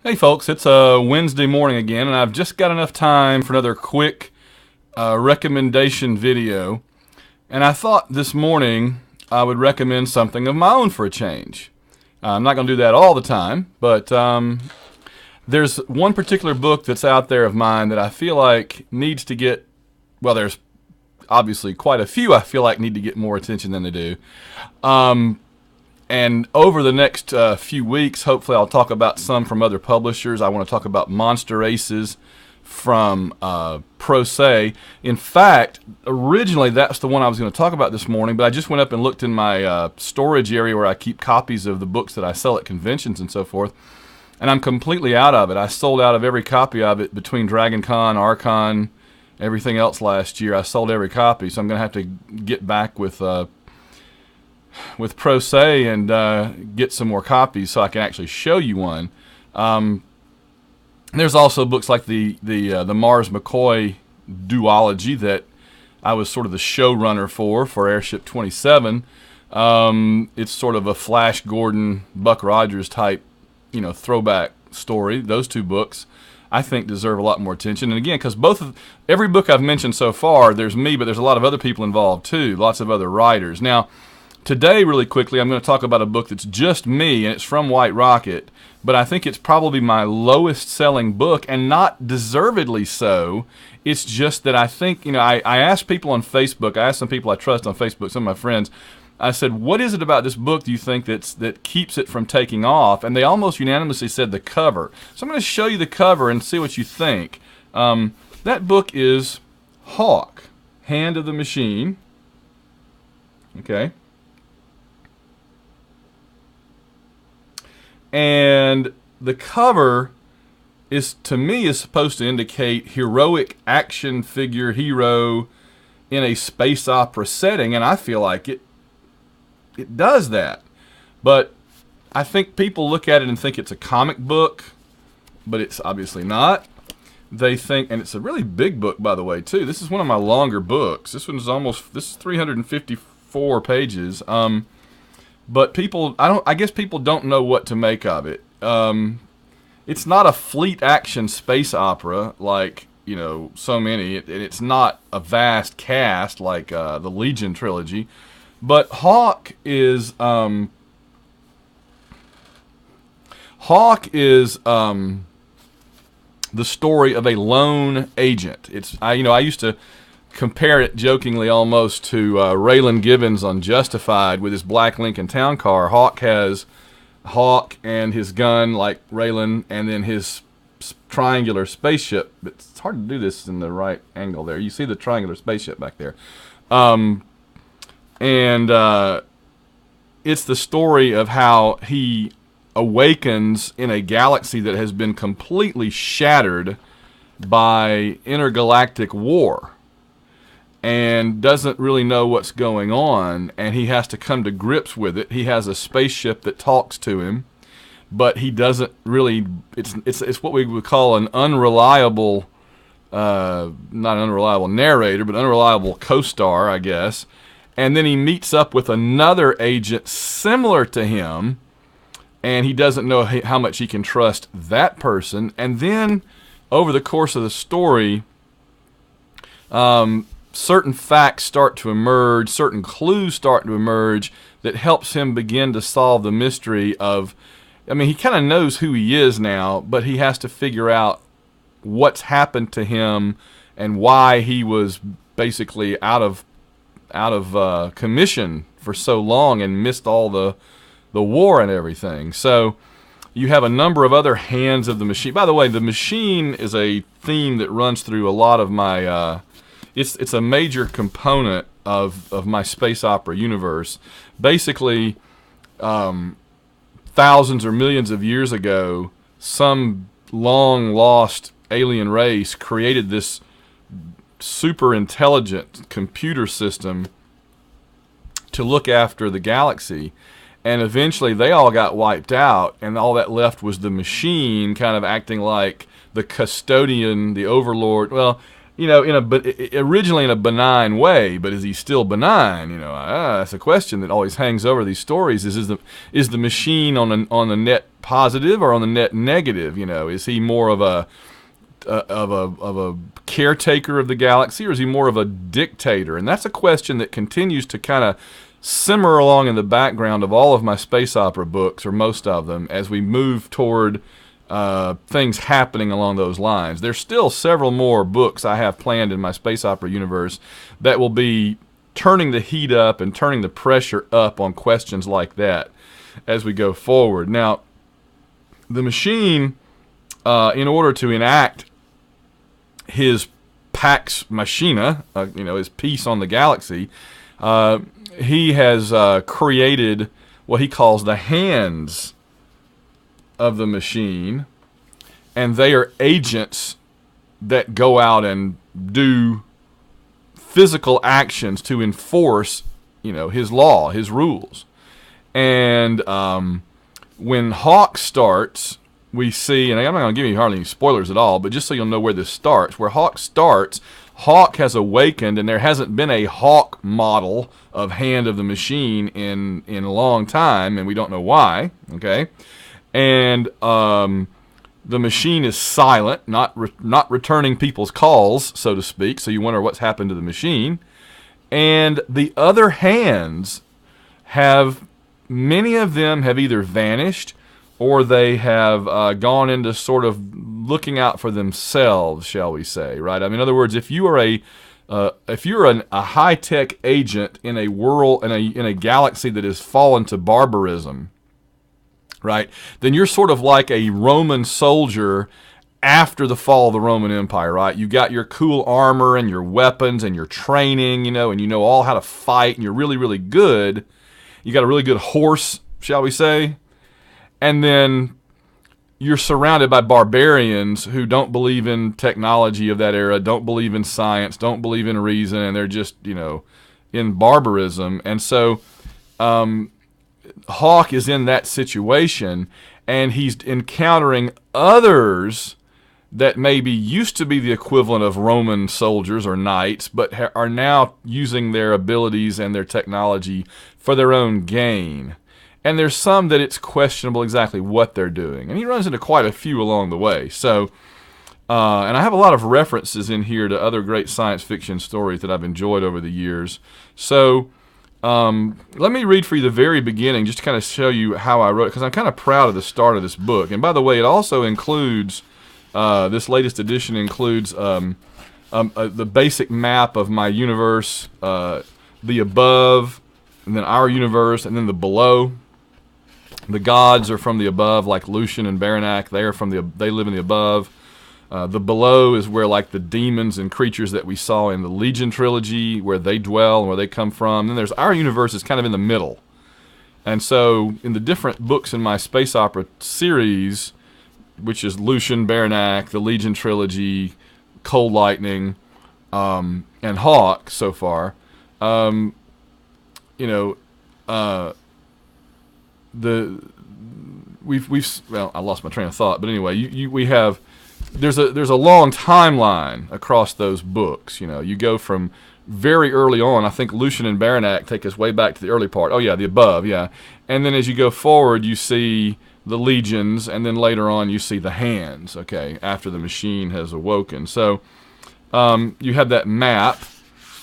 Hey folks, it's a Wednesday morning again, and I've just got enough time for another quick recommendation video. And I thought this morning I would recommend something of my own for a change. I'm not going to do that all the time, but there's one particular book that's out there of mine that I feel like needs to get, well, there's obviously quite a few I feel like need to get more attention than they do. And over the next few weeks, hopefully I'll talk about some from other publishers. I want to talk about Monster Aces from Pro Se. In fact, originally that's the one I was going to talk about this morning, but I just went up and looked in my storage area where I keep copies of the books that I sell at conventions and so forth, and I'm completely out of it. I sold out of every copy of it between Dragon Con, Archon, everything else last year. I sold every copy, so I'm going to have to get back with Pro Se and get some more copies so I can actually show you one. There's also books like the Mars McCoy duology that I was sort of the showrunner for Airship 27. It's sort of a Flash Gordon, Buck Rogers type, throwback story. Those two books I think deserve a lot more attention. And again, because every book I've mentioned so far, there's me, but there's a lot of other people involved too, lots of other writers. Now, today, really quickly, I'm going to talk about a book that's just me, and it's from White Rocket, but I think it's probably my lowest selling book, and not deservedly so. It's just that I think, I asked people on Facebook, I asked some people I trust on Facebook, some of my friends, I said, what is it about this book do you think that keeps it from taking off? And they almost unanimously said the cover. So I'm going to show you the cover and see what you think. That book is Hawk, Hand of the Machine. Okay. And the cover is, to me, is supposed to indicate heroic action figure hero in a space opera setting, and I feel like it does that. But I think people look at it and think it's a comic book, but it's obviously not. They think, and it's a really big book, by the way, too. This is one of my longer books. This is 354 pages. But I guess people don't know what to make of it. It's not a fleet action space opera like, so many. It's not a vast cast like the Legion trilogy. But Hawk is the story of a lone agent. I used to compare it jokingly almost to Raylan Givens on Justified with his black Lincoln Town Car. Hawk has Hawk and his gun like Raylan, and then his triangular spaceship. It's hard to do this in the right angle there. You see the triangular spaceship back there. It's the story of how he awakens in a galaxy that has been completely shattered by intergalactic war, and doesn't really know what's going on, and he has to come to grips with it. He has a spaceship that talks to him, but he doesn't really. It's what we would call an unreliable, not an unreliable narrator, but unreliable co-star, I guess. And then he meets up with another agent similar to him, and he doesn't know how much he can trust that person. And then, over the course of the story, certain facts start to emerge, certain clues start to emerge that helps him begin to solve the mystery of, he kind of knows who he is now, but he has to figure out what's happened to him and why he was basically out of commission for so long and missed all the war and everything. So you have a number of other hands of the machine. By the way, the machine is a theme that runs through a lot of my it's a major component of my space opera universe. Basically, thousands or millions of years ago, some long lost alien race created this super intelligent computer system to look after the galaxy, and eventually they all got wiped out, and all that left was the machine kind of acting like the custodian, the overlord. Well, originally in a benign way, but is he still benign? That's a question that always hangs over these stories. Is the machine on the net positive or on the net negative? You know, is he more of a caretaker of the galaxy, or is he more of a dictator? And that's a question that continues to kind of simmer along in the background of all of my space opera books, or most of them, as we move toward things happening along those lines. There's still several more books I have planned in my space opera universe that will be turning the heat up and turning the pressure up on questions like that as we go forward. Now, the Machine, in order to enact his Pax Machina, his peace on the galaxy, he has created what he calls the hands of the Machine, and they are agents that go out and do physical actions to enforce, his law, his rules. And when Hawk starts, we see, and I'm not going to give you hardly any spoilers at all, but just so you'll know where this starts, where Hawk starts, Hawk has awakened, and there hasn't been a Hawk model of Hand of the Machine in a long time, and we don't know why, okay? And the Machine is silent, not returning people's calls, so to speak, so you wonder what's happened to the Machine. And the other hands many of them have either vanished, or they have gone into sort of looking out for themselves, shall we say, right? I mean, in other words, if you are a high-tech agent in a world, in a galaxy that has fallen to barbarism, right, then you're sort of like a Roman soldier after the fall of the Roman Empire, right? You got your cool armor and your weapons and your training, and you know all how to fight, and you're really, really good. You got a really good horse, shall we say? And then you're surrounded by barbarians who don't believe in technology of that era, don't believe in science, don't believe in reason, and they're just, in barbarism. And so Hawk is in that situation, and he's encountering others that maybe used to be the equivalent of Roman soldiers or knights, but are now using their abilities and their technology for their own gain. And there's some that it's questionable exactly what they're doing. And he runs into quite a few along the way. So, and I have a lot of references in here to other great science fiction stories that I've enjoyed over the years. So, let me read for you the very beginning, just to kind of show you how I wrote it, because I'm kind of proud of the start of this book. And by the way, it also includes, this latest edition includes the basic map of my universe, the above, and then our universe, and then the below. The gods are from the above, like Lucian and Baranak. They live in the above. The below is where like the demons and creatures that we saw in the Legion trilogy, where they dwell and where they come from. Then there's our universe is kind of in the middle. And so in the different books in my space opera series, which is Lucian, Baranak, the Legion trilogy, Cold Lightning, and Hawk so far, I lost my train of thought, but anyway, we have there's a long timeline across those books. You go from very early on. I think Lucian and Baranak take us way back to the early part. Oh yeah, the above, yeah. And then as you go forward, you see the legions, and then later on you see the hands. Okay, after the Machine has awoken. So you have that map.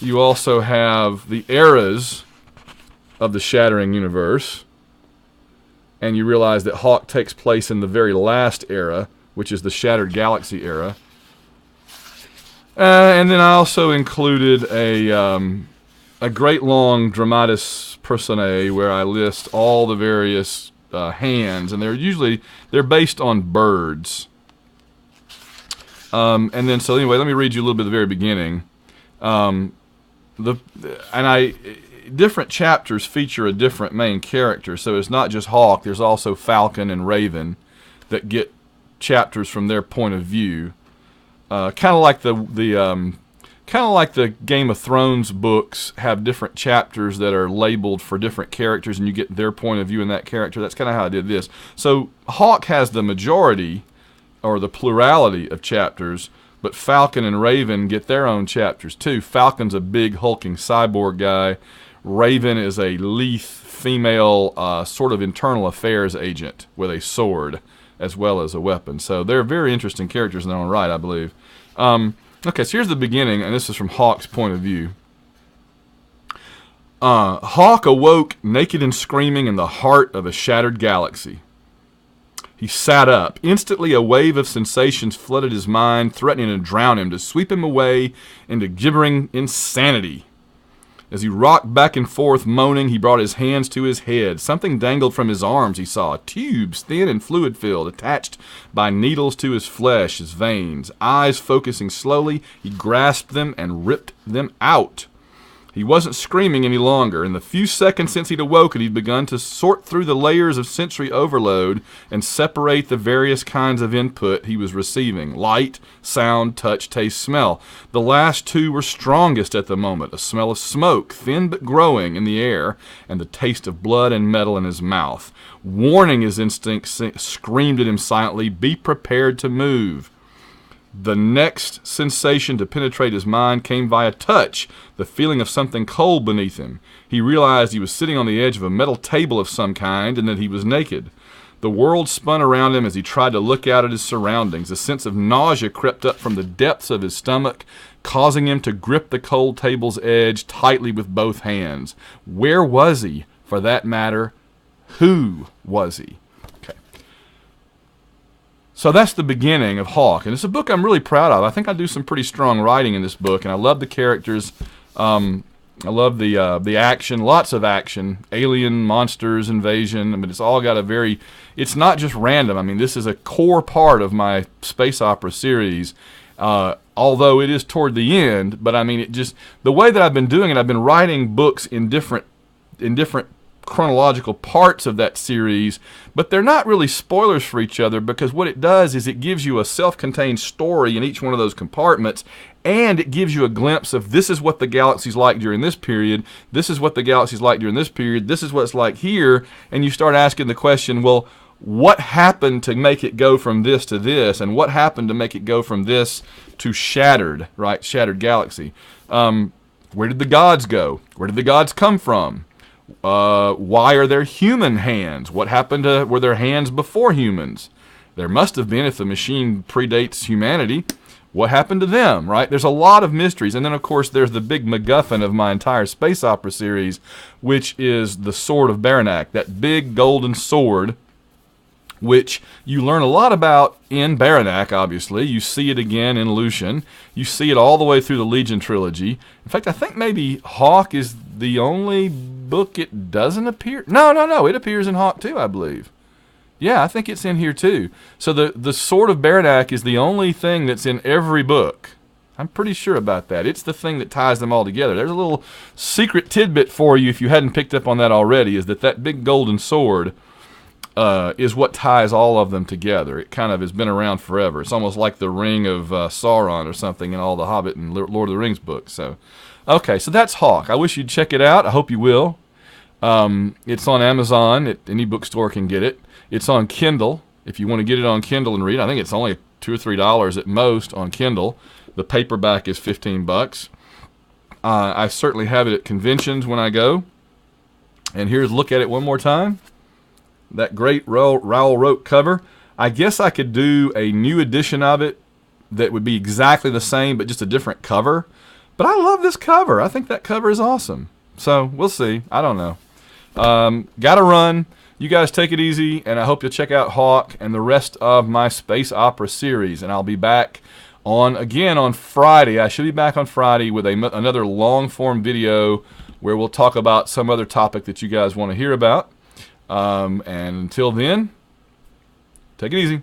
You also have the eras of the Shattering Universe. And you realize that Hawk takes place in the very last era, which is the Shattered Galaxy era. And then I also included a great long dramatis personae where I list all the various hands, and they're based on birds. And then so anyway, let me read you a little bit at the very beginning. Different chapters feature a different main character, so it's not just Hawk. There's also Falcon and Raven that get chapters from their point of view, kind of like the Game of Thrones books have different chapters that are labeled for different characters, and you get their point of view in that character. That's kind of how I did this. So Hawk has the majority or the plurality of chapters, but Falcon and Raven get their own chapters too. Falcon's a big hulking cyborg guy. Raven is a lithe, female sort of internal affairs agent with a sword as well as a weapon. So they're very interesting characters in their own right, I believe. Okay, so here's the beginning, and this is from Hawk's point of view. Hawk awoke naked and screaming in the heart of a shattered galaxy. He sat up. Instantly, a wave of sensations flooded his mind, threatening to drown him, to sweep him away into gibbering insanity. As he rocked back and forth, moaning, he brought his hands to his head. Something dangled from his arms, he saw. Tubes, thin and fluid-filled, attached by needles to his flesh, his veins. Eyes focusing slowly, he grasped them and ripped them out. He wasn't screaming any longer. In the few seconds since he'd awoken, he'd begun to sort through the layers of sensory overload and separate the various kinds of input he was receiving. Light, sound, touch, taste, smell. The last two were strongest at the moment. A smell of smoke, thin but growing, in the air, and the taste of blood and metal in his mouth. Warning, his instinct screamed at him silently, "Be prepared to move." The next sensation to penetrate his mind came via touch, the feeling of something cold beneath him. He realized he was sitting on the edge of a metal table of some kind and that he was naked. The world spun around him as he tried to look out at his surroundings. A sense of nausea crept up from the depths of his stomach, causing him to grip the cold table's edge tightly with both hands. Where was he? For that matter, who was he? So that's the beginning of Hawk, and it's a book I'm really proud of. I think I do some pretty strong writing in this book, and I love the characters. I love the action, lots of action, alien, monsters, invasion. I mean, it's all got a very. It's not just random. I mean, this is a core part of my space opera series. Although it is toward the end, but I mean, it just the way that I've been doing it. I've been writing books in different chronological parts of that series, but they're not really spoilers for each other, because what it does is it gives you a self-contained story in each one of those compartments, and it gives you a glimpse of this is what the galaxy's like during this period, this is what the galaxy's like during this period, this is what it's like here, and you start asking the question, well, what happened to make it go from this to this, and what happened to make it go from this to shattered, right? Shattered galaxy. Where did the gods go? Where did the gods come from? Why are there human hands? What happened to, were there hands before humans? There must have been if the machine predates humanity. What happened to them, right? There's a lot of mysteries. And then, of course, there's the big MacGuffin of my entire space opera series, which is the Sword of Baranak, that big golden sword, which you learn a lot about in Baranak, obviously. You see it again in Lucian. You see it all the way through the Legion trilogy. In fact, I think maybe Hawk is the only book it doesn't appear. No. It appears in Hawk too, I believe. Yeah, I think it's in here too. So the Sword of Baranak is the only thing that's in every book. I'm pretty sure about that. It's the thing that ties them all together. There's a little secret tidbit for you if you hadn't picked up on that already, is that big golden sword is what ties all of them together. It kind of has been around forever. It's almost like the ring of Sauron or something in all the Hobbit and Lord of the Rings books. So, okay, so that's Hawk. I wish you'd check it out. I hope you will. It's on Amazon. Any bookstore can get it. It's on Kindle. If you want to get it on Kindle and read, I think it's only $2 or $3 at most on Kindle. The paperback is $15. I certainly have it at conventions when I go. And here's a look at it one more time. That great Raoul Roque cover. I guess I could do a new edition of it that would be exactly the same, but just a different cover. But I love this cover. I think that cover is awesome. So we'll see. I don't know. Gotta run. You guys take it easy, and I hope you'll check out Hawk and the rest of my space opera series. And I'll be back again on Friday. I should be back on Friday with another long-form video where we'll talk about some other topic that you guys want to hear about. And until then, take it easy.